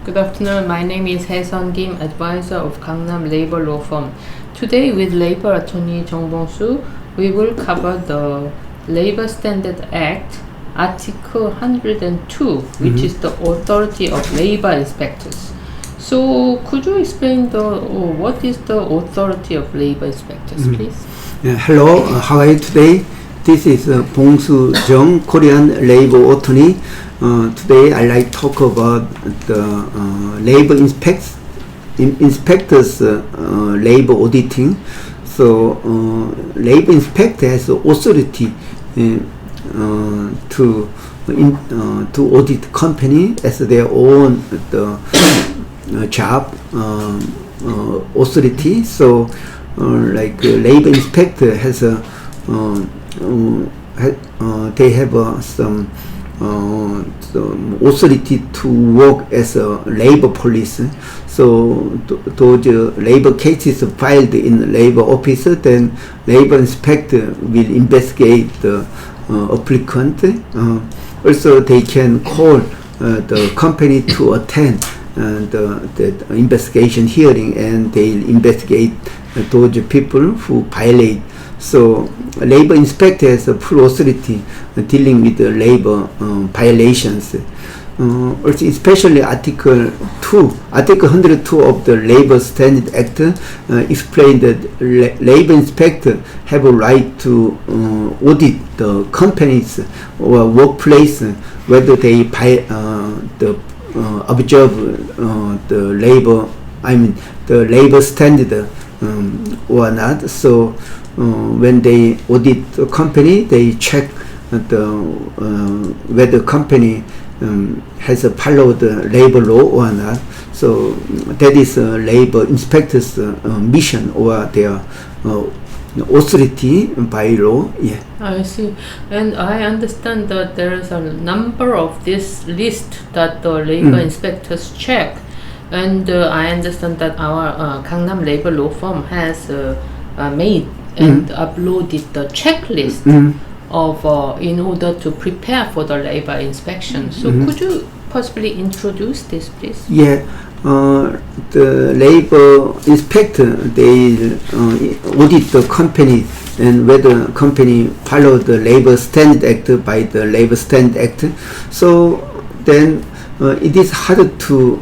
Good afternoon. My name is Hae-sun Kim, advisor of Gangnam Labor Law Firm. Today, with Labor Attorney Jung Bong-soo, we will cover the Labor Standard Act, Article 102, which is the authority of labor inspectors. So, could you explain what is the authority of labor inspectors, please? Hello, how are you today? This is Bong-soo Jung, Korean labor attorney. Today I'd like to talk about the labor inspectors labor auditing. So labor inspector has authority to audit company as their own job authority. So like labor inspector has a they have some authority to work as a labor police. So those labor cases filed in labor office, then labor inspector will investigate the applicant. Also, they can call the company to attend the investigation hearing, and they'll investigate those people who violate. So labor inspector has a full authority dealing with the labor violations. Also, especially Article 102 of the Labor Standard Act explained that labor inspector have a right to audit the companies or workplace whether they observe the labor standard or not. So when they audit the company, they check whether company has followed the labor law or not. So that is labor inspectors' mission or their authority by law. Yeah. I see. And I understand that there is a number of this list that the labor inspectors check. And I understand that our Gangnam Labor Law Firm has made and uploaded the checklist of in order to prepare for the labor inspection. So could you possibly introduce this, please? Yeah, the labor inspector, they audit the company and whether company follow the Labor Standard Act by the Labor Standard Act. So then it is hard to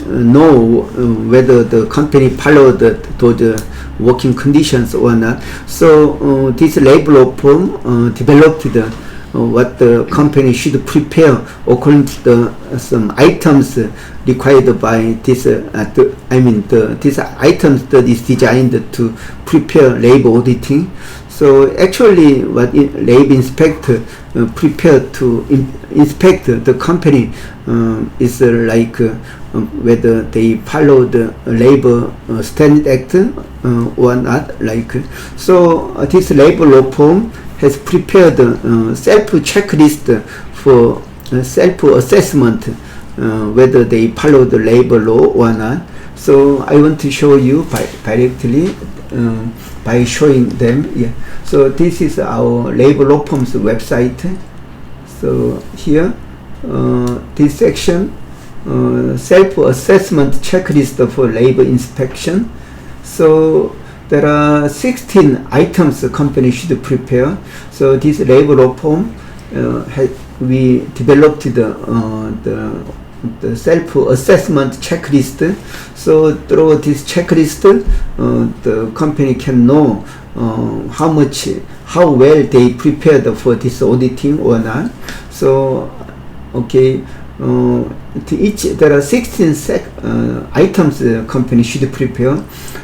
know whether the company followed those working conditions or not. So this labor law firm developed what the company should prepare according to some items required by this. These items that is designed to prepare labor auditing. So actually, what labor inspector prepared to inspect the company is like whether they follow the Labor Standard Act or not. So this labor law firm has prepared a self-checklist for self-assessment whether they follow the labor law or not. So I want to show you directly by showing them. Yeah. So this is our labor law firm's website. So here, this section, self-assessment checklist for labor inspection. So there are 16 items the company should prepare. So this labor law firm, we developed the self-assessment checklist. So through this checklist, the company can know how well they prepared for this auditing or not. So okay, there are 16 items the company should prepare.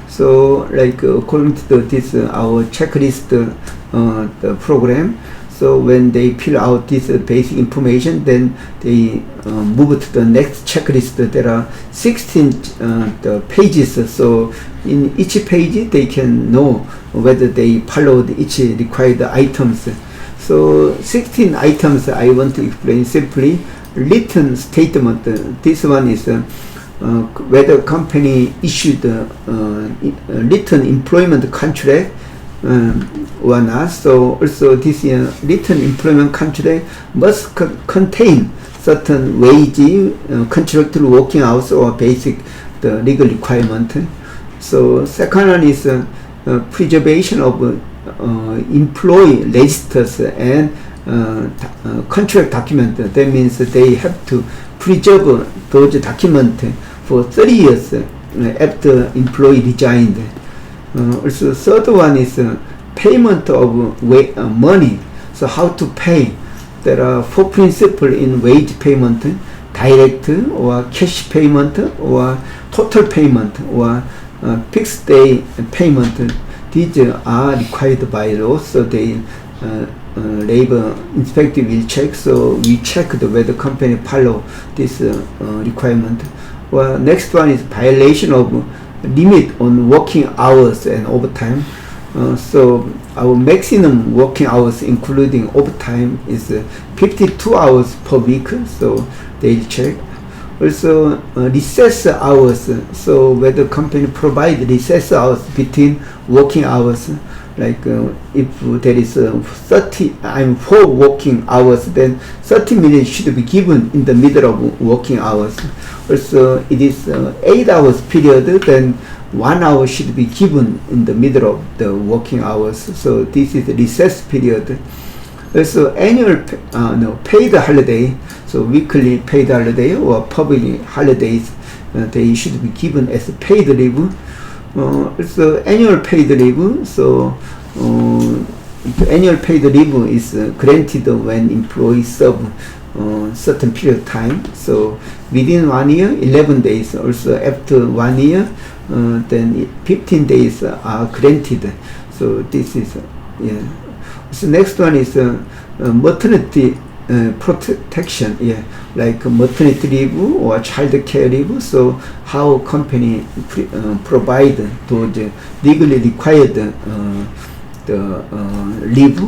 So according to this our checklist the program. So when they fill out this basic information, then they move to the next checklist. There are 16 the pages. So in each page, they can know whether they followed each required items. So 16 items I want to explain simply. Written statement. This one is whether company issued a written employment contract or not. So also this written employment contract must contain certain wage, contractual working hours or basic the legal requirement. So second one is preservation of employee registers and contract document. That means they have to preserve those documents for 30 years after employee resigned. Also third one is payment of money. So how to pay. There are four principles in wage payment: direct or cash payment or total payment or fixed day payment. These are required by law, so the labor inspector will check. So we check whether company follow this requirement. Well, next one is violation of limit on working hours and overtime. So our maximum working hours including overtime is 52 hours per week, so they'll check. Also recess hours, so whether company provide recess hours between working hours, like if there is 4 working hours, then 30 minutes should be given in the middle of working hours. Also it is 8 hours period, then 1 hour should be given in the middle of the working hours. So this is the recess period. Also annual paid holiday, so weekly paid holiday or public holidays, they should be given as paid leave. Also annual paid leave, so the annual paid leave is granted when employees serve certain period of time. So within 1 year, 11 days. Also after 1 year, then 15 days are granted. So this is So next one is maternity protection, like maternity leave or child care leave. So how company provide those legally required leave.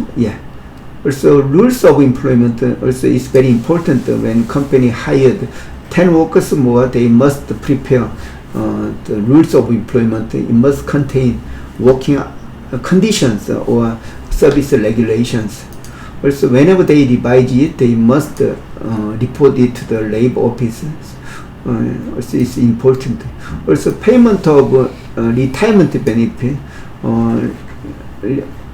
Also rules of employment also is very important. When company hired 10 workers more, they must prepare the rules of employment. It must contain working conditions or service regulations. Also whenever they revise it, they must report it to the labor office. Also it's important. Also payment of retirement benefit,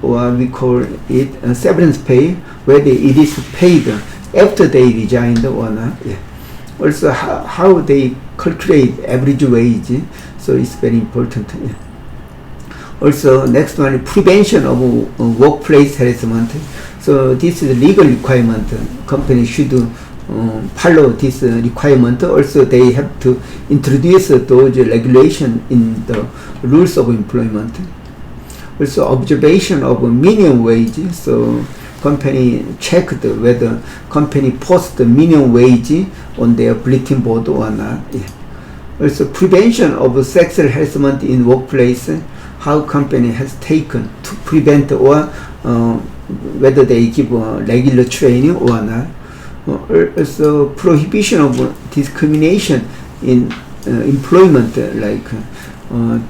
or we call it severance pay, whether it is paid after they resigned or not. Also how they calculate average wage, so it's very important. Also next one, prevention of workplace harassment. So this is a legal requirement. Company should follow this requirement. Also they have to introduce those regulations in the rules of employment. Also observation of minimum wage. So company checked whether company post the minimum wage on their bulletin board or not. Also prevention of sexual harassment in workplace. How company has taken to prevent, or whether they give regular training or not. Also prohibition of discrimination in employment, like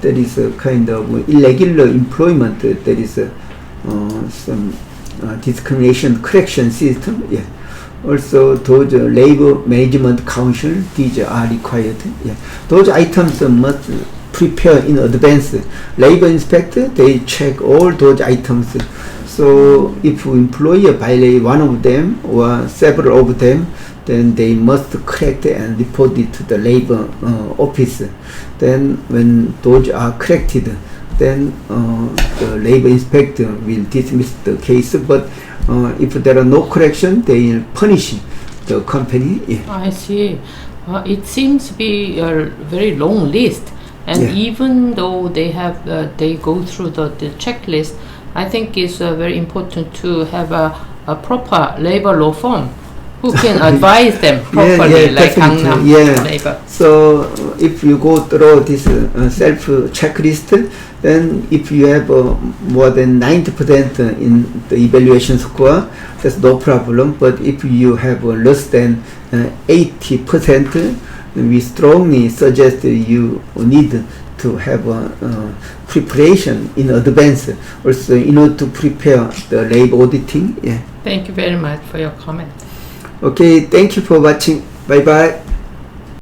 there is a kind of irregular employment. There is some discrimination correction system. Also those labor management council, these are required. Those items must prepare in advance. Labor inspector, they check all those items. So if employer violate one of them or several of them, then they must correct and report it to the labor office. Then when those are corrected, then the labor inspector will dismiss the case. But if there are no correction, they will punish the company. I see. It seems to be a very long list. And even though they have, they go through the checklist, I think it's very important to have a proper labor law firm who can advise them properly, like Gangnam Labor. So if you go through this self checklist, then if you have more than 90% in the evaluation score, that's no problem. But if you have less than 80%, we strongly suggest you need to have preparation in advance, also in order to prepare the labor auditing. Thank you very much for your comment. Okay, thank you for watching. Bye bye.